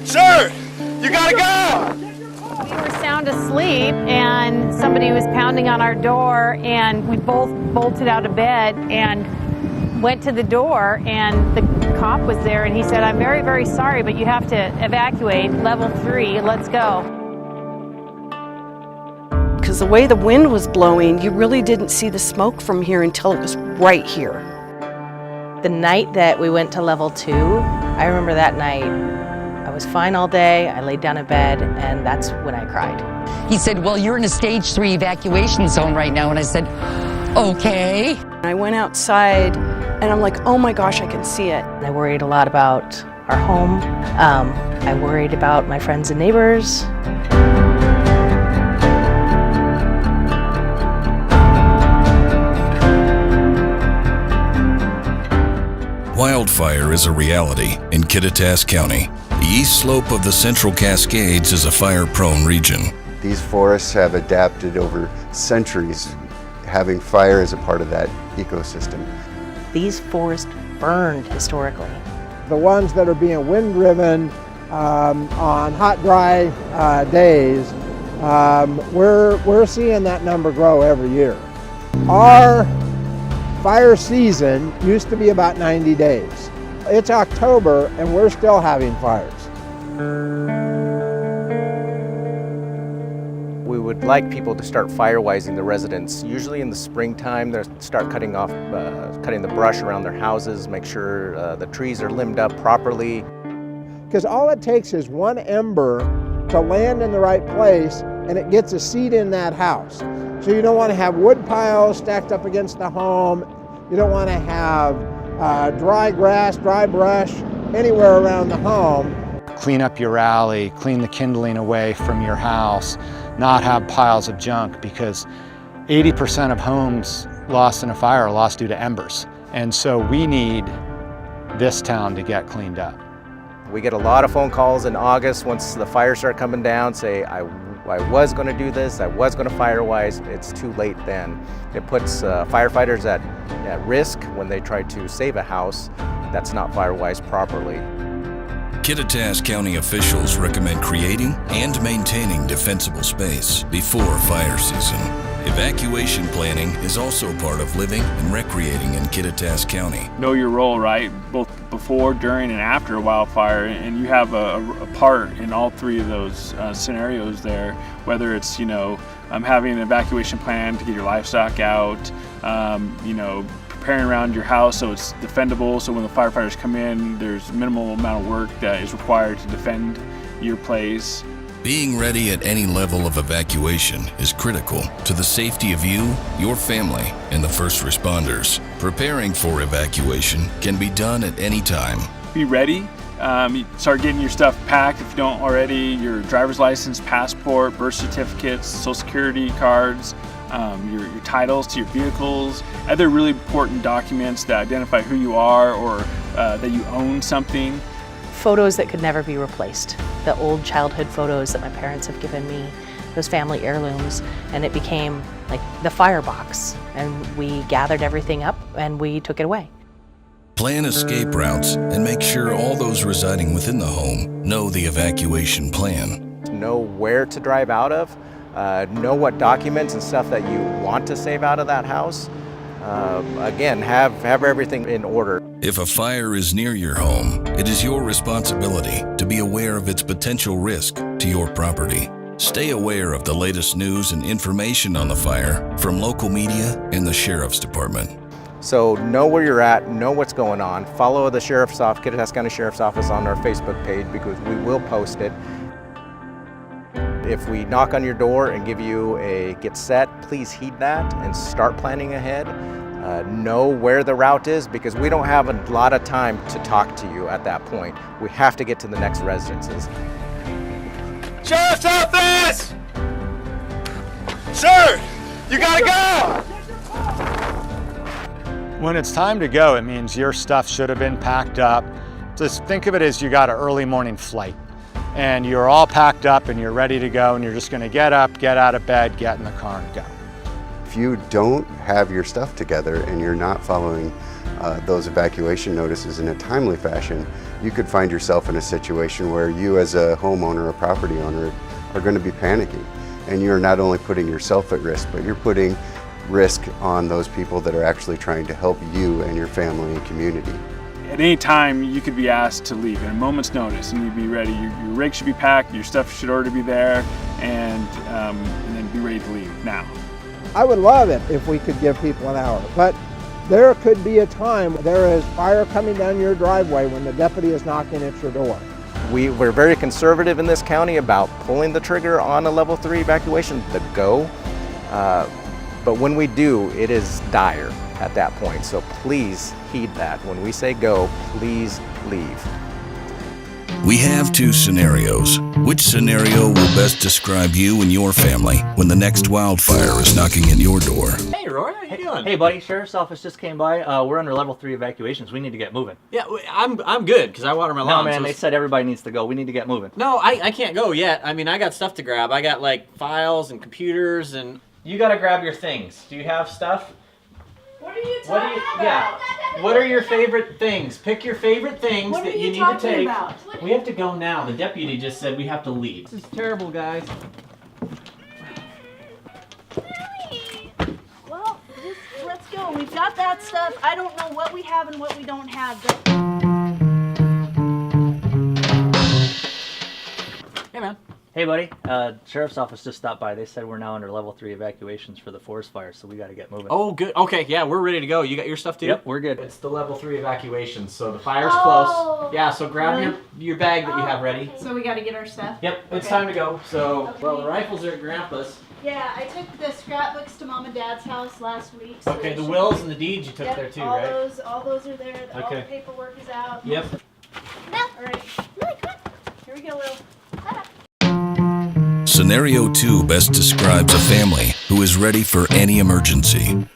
Sir, you gotta go! We were sound asleep and somebody was pounding on our door, and we both bolted out of bed and went to the door, and the cop was there, and he said, "I'm very, very sorry, but you have to evacuate level 3. Let's go." Because the way the wind was blowing, you really didn't see the smoke from here until it was right here. The night that we went to level 2, I remember that night, I was fine all day, I laid down in bed, and that's when I cried. He said, "Well, you're in a stage 3 evacuation zone right now." And I said, "Okay." I went outside and I'm like, oh my gosh, I can see it. I worried a lot about our home. I worried about my friends and neighbors. Wildfire is a reality in Kittitas County. The east slope of the Central Cascades is a fire-prone region. These forests have adapted over centuries, having fire as a part of that ecosystem. These forests burned historically. The ones that are being wind-driven on hot, dry days, we're seeing that number grow every year. Our fire season used to be about 90 days. It's October and we're still having fires. We would like people to start firewizing the residents. Usually in the springtime, they start cutting the brush around their houses, make sure the trees are limbed up properly. Because all it takes is one ember to land in the right place and it gets a seed in that house. So you don't want to have wood piles stacked up against the home. You don't want to have dry grass, dry brush anywhere around the home. Clean up your alley, clean the kindling away from your house, not have piles of junk, because 80% of homes lost in a fire are lost due to embers. And so we need this town to get cleaned up. We get a lot of phone calls in August once the fires start coming down, say, I was going to do this, I was going to firewise. It's too late then. It puts firefighters at risk when they try to save a house that's not firewise properly. Kittitas County officials recommend creating and maintaining defensible space before fire season. Evacuation planning is also part of living and recreating in Kittitas County. Know your role, right? Both before, during, and after a wildfire, and you have a part in all three of those scenarios there. Whether it's, having an evacuation plan to get your livestock out, preparing around your house so it's defendable, so when the firefighters come in, there's minimal amount of work that is required to defend your place. Being ready at any level of evacuation is critical to the safety of you, your family, and the first responders. Preparing for evacuation can be done at any time. Be ready. Start getting your stuff packed if you don't already. Your driver's license, passport, birth certificates, social security cards, your titles to your vehicles, other really important documents that identify who you are or that you own something. Photos that could never be replaced. The old childhood photos that my parents have given me, those family heirlooms, and it became like the firebox. And we gathered everything up and we took it away. Plan escape routes and make sure all those residing within the home know the evacuation plan. Know where to drive out of, know what documents and stuff that you want to save out of that house. Again, have everything in order. If a fire is near your home, it is your responsibility to be aware of its potential risk to your property. Stay aware of the latest news and information on the fire from local media and the Sheriff's Department. So know where you're at, know what's going on. Follow the Sheriff's Office, Kittitas County Sheriff's Office on our Facebook page because we will post it. If we knock on your door and give you a get set, please heed that and start planning ahead. Know where the route is because we don't have a lot of time to talk to you at that point. We have to get to the next residences. Sheriff's Office! Sir, you gotta go! When it's time to go, it means your stuff should have been packed up. Just think of it as you got an early morning flight and you're all packed up and you're ready to go and you're just gonna get up, get out of bed, get in the car and go. If you don't have your stuff together and you're not following those evacuation notices in a timely fashion, you could find yourself in a situation where you as a homeowner or property owner are going to be panicking. And you're not only putting yourself at risk, but you're putting risk on those people that are actually trying to help you and your family and community. At any time, you could be asked to leave at a moment's notice, and you'd be ready. Your rig should be packed, your stuff should already be there, and then be ready to leave now. I would love it if we could give people an hour, but there could be a time there is fire coming down your driveway when the deputy is knocking at your door. We're very conservative in this county about pulling the trigger on a level 3 evacuation, the go. But when we do, it is dire at that point. So please heed that. When we say go, please leave. We have two scenarios. Which scenario will best describe you and your family when the next wildfire is knocking at your door? Hey, Roy, how you doing? Hey, buddy, Sheriff's Office just came by. We're under level 3 evacuations. We need to get moving. Yeah, I'm good because I water my lawn. No, man, so they said everybody needs to go. We need to get moving. No, I can't go yet. I mean, I got stuff to grab. I got like files and computers and. You gotta grab your things. Do you have stuff? What are you talking about? Yeah. What are your favorite things? Pick your favorite things that you need to take. We have to go now. The deputy just said we have to leave. This is terrible, guys. Well, just let's go. We've got that stuff. I don't know what we have and what we don't have. Hey, man. Hey, buddy. Sheriff's Office just stopped by. They said we're now under level 3 evacuations for the forest fire, so we gotta get moving. Oh, good. Okay, yeah, we're ready to go. You got your stuff too? Yep, we're good. It's the level 3 evacuations, so the fire's close. Yeah, so grab your bag that you have ready. So we got to get our stuff? Yep, it's time to go. So, Okay. well, the rifles are at Grandpa's. Yeah, I took the scrapbooks to Mom and Dad's house last week. So Okay, they the should- wills and the deeds you took Yep, there too, all right? all those are there. All Okay. the paperwork is out. Yep. All right. Here we go, Lil. Scenario 2 best describes a family who is ready for any emergency.